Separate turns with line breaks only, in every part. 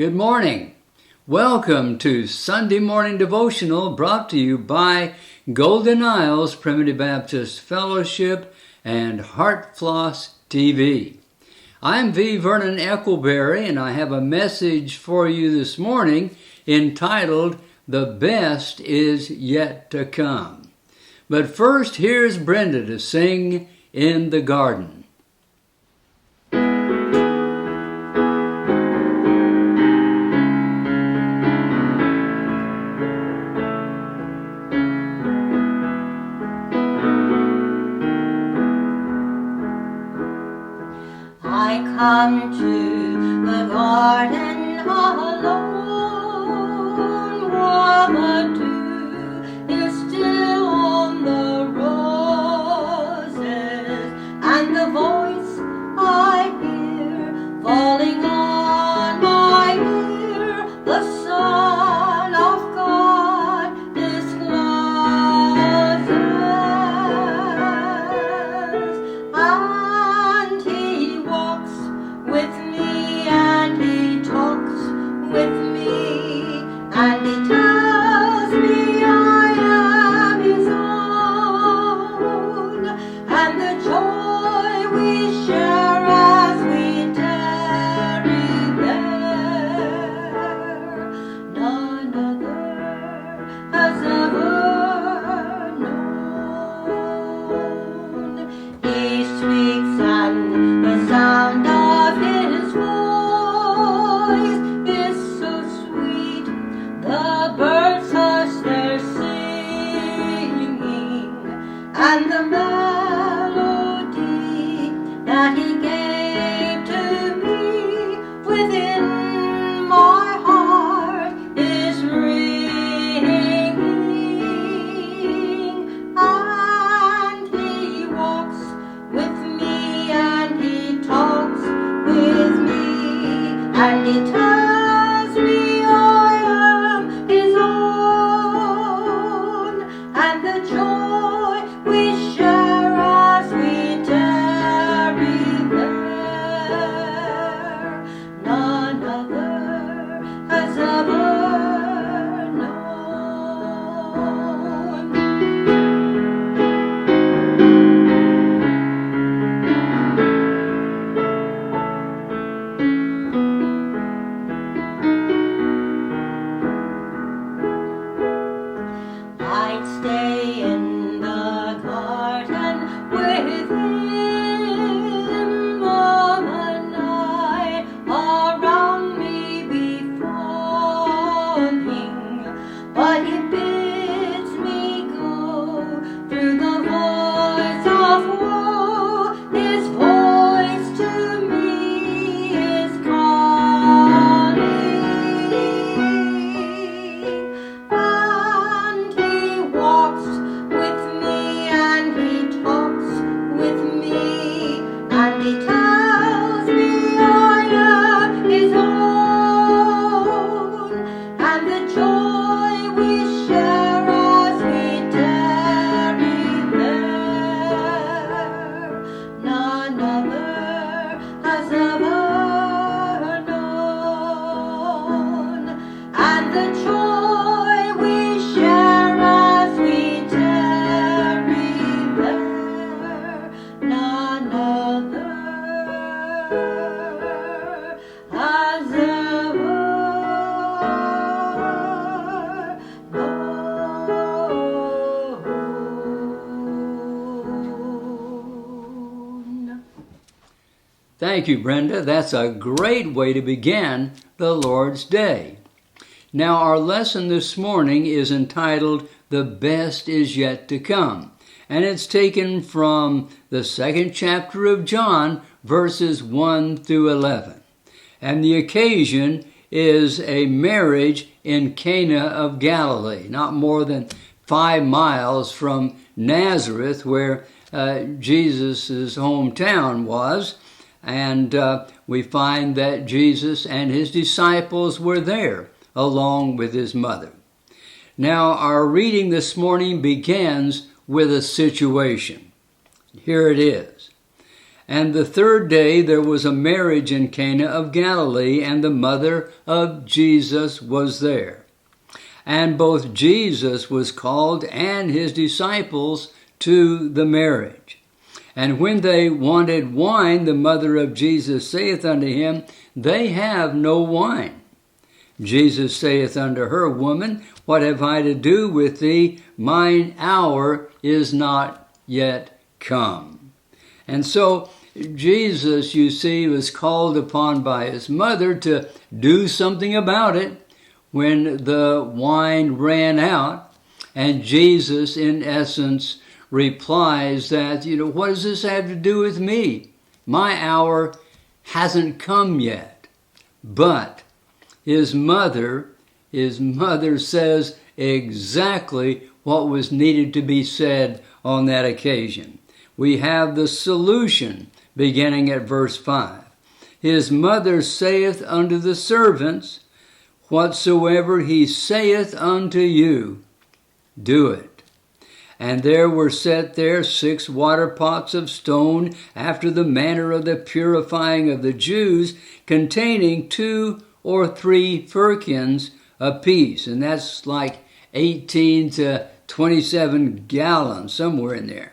Good morning. Welcome to Sunday Morning Devotional brought to you by Golden Isles Primitive Baptist Fellowship and Heart Floss TV. I'm Vernon Eckleberry, and I have a message for you this morning entitled, The Best Is Yet to Come. But first, here's Brenda to sing In the Garden.
I come to the garden alone, while the dew is still on the roses, and the voice I hear falling on my ear, the Son of God discloses, and He walks with me, and He talks with me, and He tells me I am His own, and the joy we share as we tarry there, none other has ever known. He speaks, and the sound of His voice is so sweet, the birds hush their singing, and the melody that He gave to me within my heart is ringing, and He walks with me, and He talks with me, and He tells me I am His own, and the joy we share as we tarry there, none other has ever known. I'd stay in the garden with Him all the night, around me be falling, but He bids me go through the voice of woe. His voice to me is calling, and He walks with me, and He talks with me, and He tells me I am His own, and the joy we share as we tarry there, none other has ever known, and the joy we share as we tarry there, none other has ever known.
Thank you, Brenda. That's a great way to begin the Lord's Day. Now, our lesson this morning is entitled, The Best Is Yet to Come, and it's taken from the second chapter of John, verses 1 through 11. And the occasion is a marriage in Cana of Galilee, not more than 5 miles from Nazareth, where Jesus' hometown was. And we find that Jesus and His disciples were there, along with His mother. Now, our reading this morning begins with a situation. Here it is. And the third day there was a marriage in Cana of Galilee, and the mother of Jesus was there. And both Jesus was called and his disciples to the marriage. And when they wanted wine, the mother of Jesus saith unto him, They have no wine. Jesus saith unto her, Woman, what have I to do with thee? Mine hour is not yet come. And so Jesus, you see, was called upon by his mother to do something about it when the wine ran out. And Jesus, in essence, replies that, what does this have to do with me? My hour hasn't come yet. But his mother says exactly what was needed to be said on that occasion. We have the solution beginning at verse 5. His mother saith unto the servants, Whatsoever he saith unto you, do it. And there were set there 6 water pots of stone, after the manner of the purifying of the Jews, containing 2 or 3 firkins apiece. And that's like 18 to 27 gallons, somewhere in there.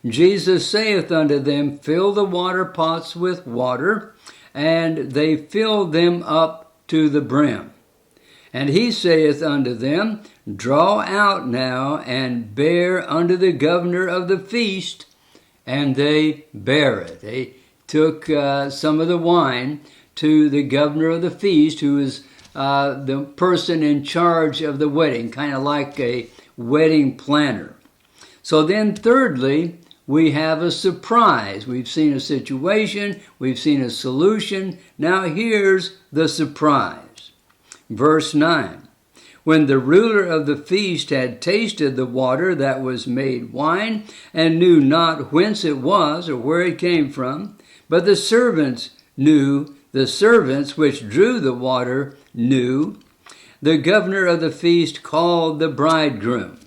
Jesus saith unto them, Fill the water pots with water, and they filled them up to the brim. And he saith unto them, Draw out now, and bear unto the governor of the feast. And they bare it. They took some of the wine to the governor of the feast, who is the person in charge of the wedding, kind of like a wedding planner. So then thirdly, we have a surprise. We've seen a situation, we've seen a solution. Now here's the surprise. Verse 9, When the ruler of the feast had tasted the water that was made wine, and knew not whence it was or where it came from, but the servants which drew the water knew, the governor of the feast called the bridegroom,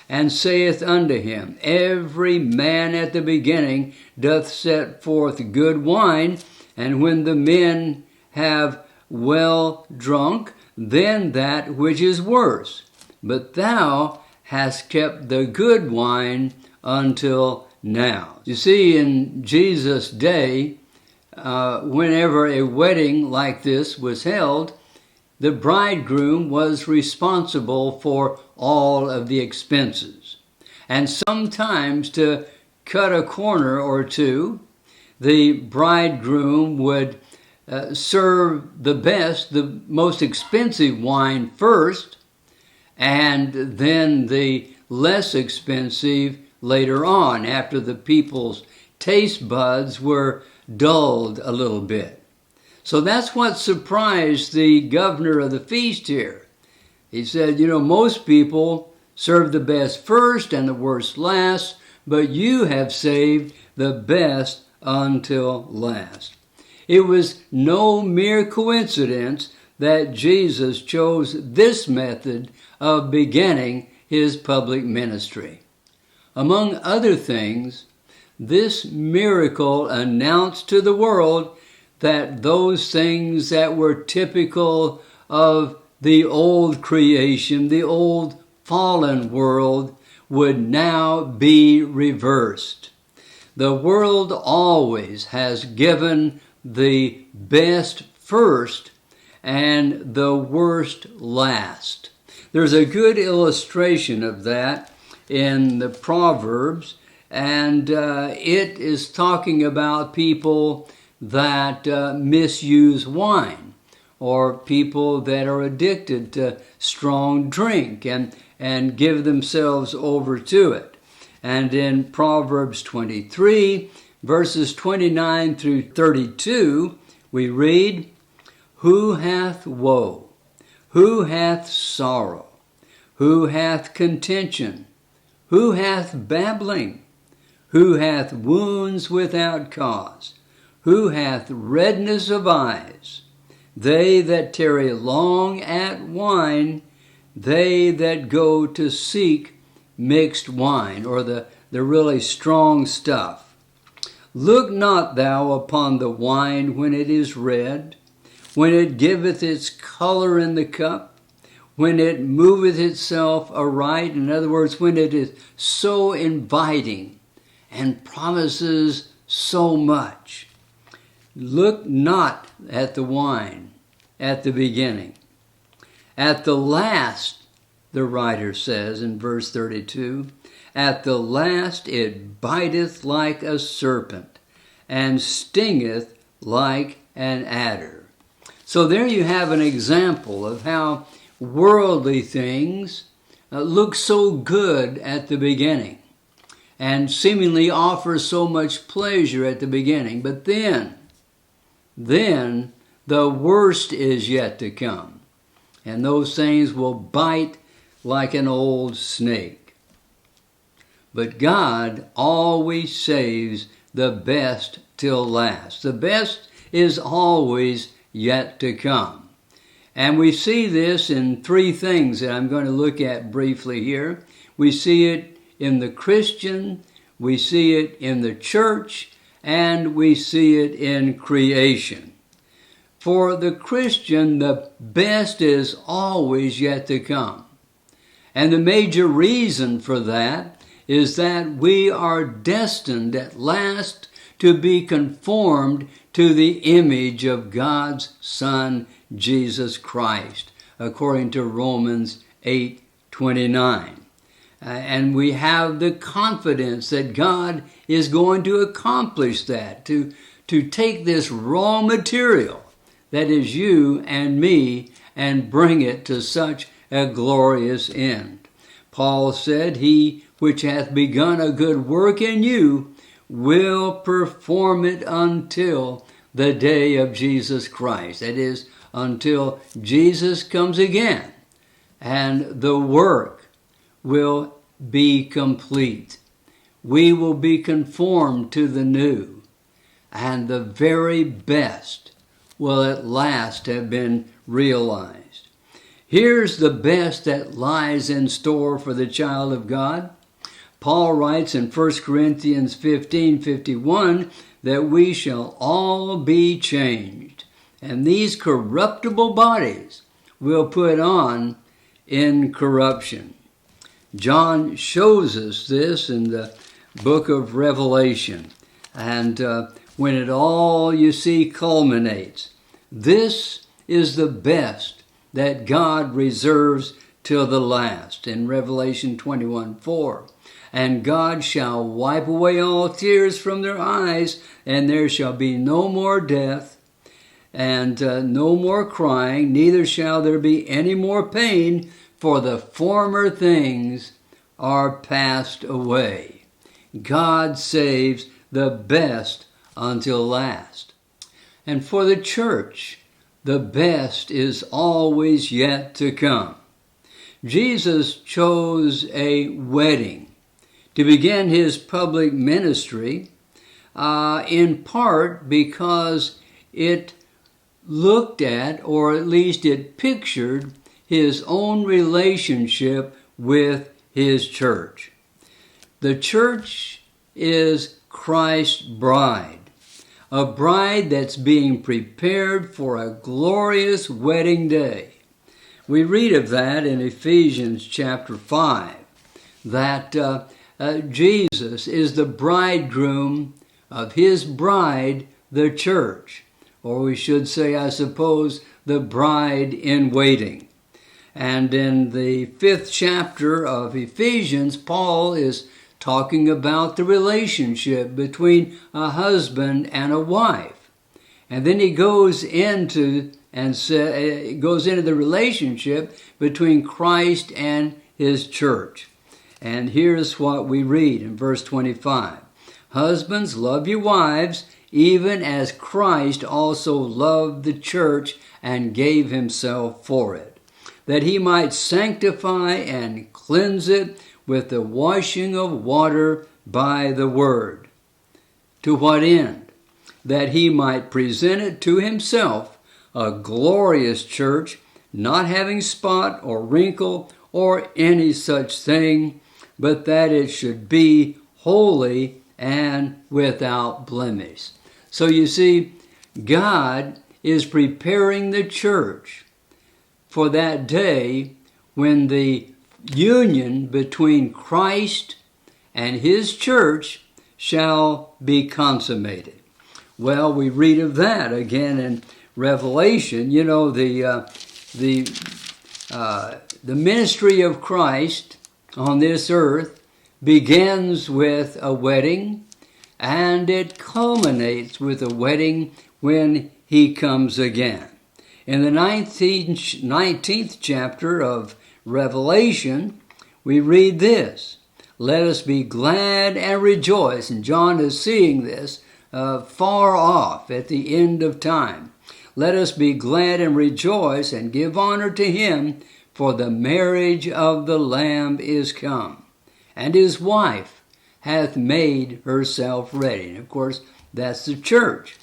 and saith unto him, Every man at the beginning doth set forth good wine, and when the men have well drunk, then that which is worse. But thou hast kept the good wine until now. You see, in Jesus' day, whenever a wedding like this was held, the bridegroom was responsible for all of the expenses. And sometimes, to cut a corner or two, the bridegroom would serve the best, the most expensive wine first, and then the less expensive later on, after the people's taste buds were dulled a little bit. So that's what surprised the governor of the feast here. He said, most people serve the best first and the worst last, but you have saved the best until last. It was no mere coincidence that Jesus chose this method of beginning his public ministry. Among other things, this miracle announced to the world that those things that were typical of the old creation, the old fallen world, would now be reversed. The world always has given the best first and the worst last. There's a good illustration of that in the Proverbs, and it is talking about people that misuse wine, or people that are addicted to strong drink and give themselves over to it. And in Proverbs 23, verses 29 through 32, we read, Who hath woe? Who hath sorrow? Who hath contention? Who hath babbling? Who hath wounds without cause? Who hath redness of eyes? They that tarry long at wine, they that go to seek mixed wine, or the really strong stuff. Look not thou upon the wine when it is red, when it giveth its color in the cup, when it moveth itself aright. In other words, when it is so inviting and promises so much. Look not at the wine at the beginning. At the last, the writer says in verse 32, at the last it biteth like a serpent, and stingeth like an adder. So there you have an example of how worldly things look so good at the beginning and seemingly offer so much pleasure at the beginning. But then the worst is yet to come. And those things will bite like an old snake. But God always saves the best till last. The best is always yet to come. And we see this in three things that I'm going to look at briefly here. We see it in the Christian, we see it in the church, and we see it in creation. For the Christian, the best is always yet to come. And the major reason for that is that we are destined at last to be conformed to the image of God's Son, Jesus Christ, according to Romans 8:29. And we have the confidence that God is going to accomplish that, to take this raw material that is you and me and bring it to such a glorious end. Paul said, he which hath begun a good work in you will perform it until the day of Jesus Christ. That is, until Jesus comes again, and the work will be complete. We will be conformed to the new, and the very best will at last have been realized. Here's the best that lies in store for the child of God. Paul writes in 1 Corinthians 15:51 that we shall all be changed, and these corruptible bodies will put on incorruption. John shows us this in the book of Revelation, and when it all, you see, culminates, this is the best that God reserves till the last. In Revelation 21:4, and God shall wipe away all tears from their eyes, and there shall be no more death, and no more crying, neither shall there be any more pain, for the former things are passed away. God saves the best until last. And for the church, the best is always yet to come. Jesus chose a wedding to begin his public ministry, in part because it looked at, or at least it pictured, his own relationship with his church. The church is Christ's bride, a bride that's being prepared for a glorious wedding day. We read of that in Ephesians chapter 5, that Jesus is the bridegroom of his bride, the church. Or we should say, I suppose, the bride in waiting. And in the 5th chapter of Ephesians, Paul is talking about the relationship between a husband and a wife. And then he goes into the relationship between Christ and his church. And here's what we read in verse 25. Husbands, love your wives, even as Christ also loved the church and gave himself for it, that he might sanctify and cleanse it with the washing of water by the word. To what end? That he might present it to himself a glorious church, not having spot or wrinkle or any such thing, but that it should be holy and without blemish. So you see, God is preparing the church for that day when the union between Christ and his church shall be consummated. Well, we read of that again in Revelation. You know, the ministry of Christ on this earth begins with a wedding, and it culminates with a wedding when he comes again. In the 19th chapter of Revelation, we read this: "Let us be glad and rejoice." And John is seeing this far off at the end of time. "Let us be glad and rejoice and give honor to him, for the marriage of the Lamb is come, and his wife hath made herself ready." And of course, that's the church.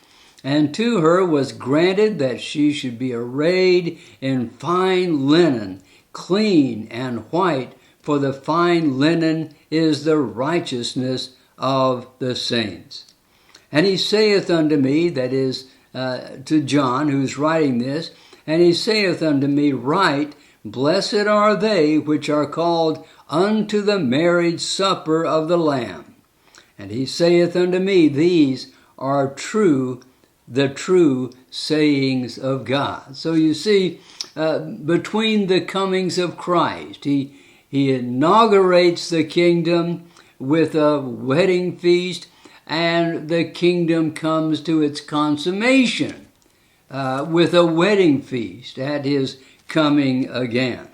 "And to her was granted that she should be arrayed in fine linen, clean and white, for the fine linen is the righteousness of the saints. And he saith unto me," that is, to John, who's writing this, "and he saith unto me, Write, Blessed are they which are called unto the marriage supper of the Lamb. And he saith unto me, These are the true sayings of God." So you see, between the comings of Christ, he inaugurates the kingdom with a wedding feast, and the kingdom comes to its consummation with a wedding feast at his coming again.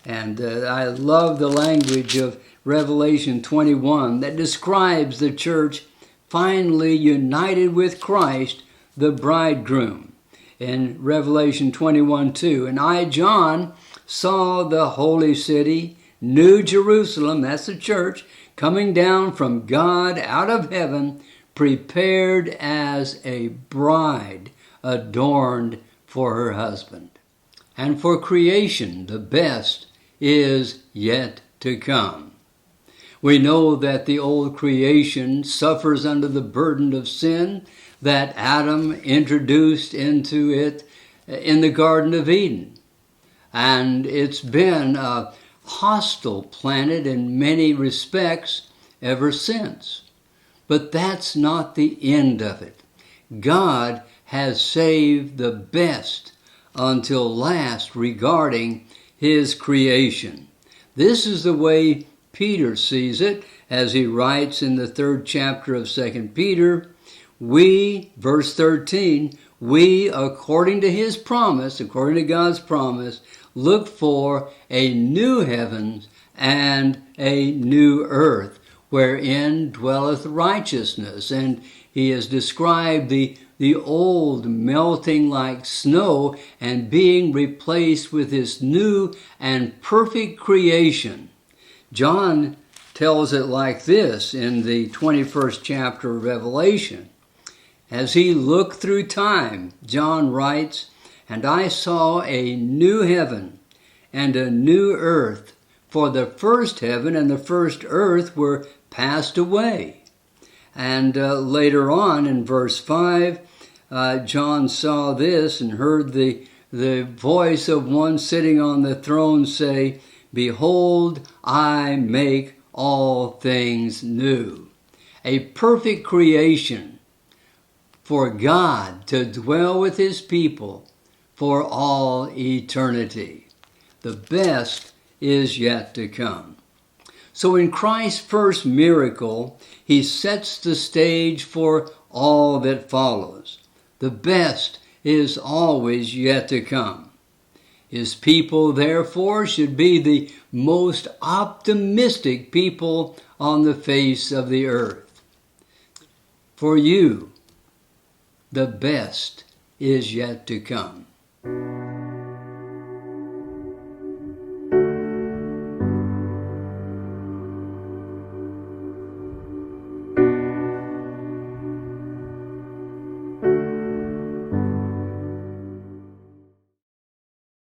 And I love the language of Revelation 21 that describes the church finally united with Christ, the bridegroom. In Revelation 21:2, "And I, John, saw the holy city, New Jerusalem," that's the church, "coming down from God out of heaven, prepared as a bride adorned for her husband." And for creation, the best is yet to come. We know that the old creation suffers under the burden of sin that Adam introduced into it in the Garden of Eden. And it's been a hostile planet in many respects ever since. But that's not the end of it. God has saved the best until last regarding his creation. This is the way Peter sees it, as he writes in the 3rd chapter of 2 Peter, "We," verse 13, "we, according to his promise, according to God's promise, look for a new heavens and a new earth, wherein dwelleth righteousness." And he has described the old melting like snow and being replaced with this new and perfect creation. John tells it like this in the 21st chapter of Revelation. As he looked through time, John writes, "And I saw a new heaven and a new earth, for the first heaven and the first earth were passed away." And later on in verse 5, John saw this and heard the voice of one sitting on the throne say, "Behold, I make all things new." A perfect creation for God to dwell with his people for all eternity. The best is yet to come. So in Christ's first miracle, he sets the stage for all that follows. The best is always yet to come. His people, therefore, should be the most optimistic people on the face of the earth. For you, the best is yet to come.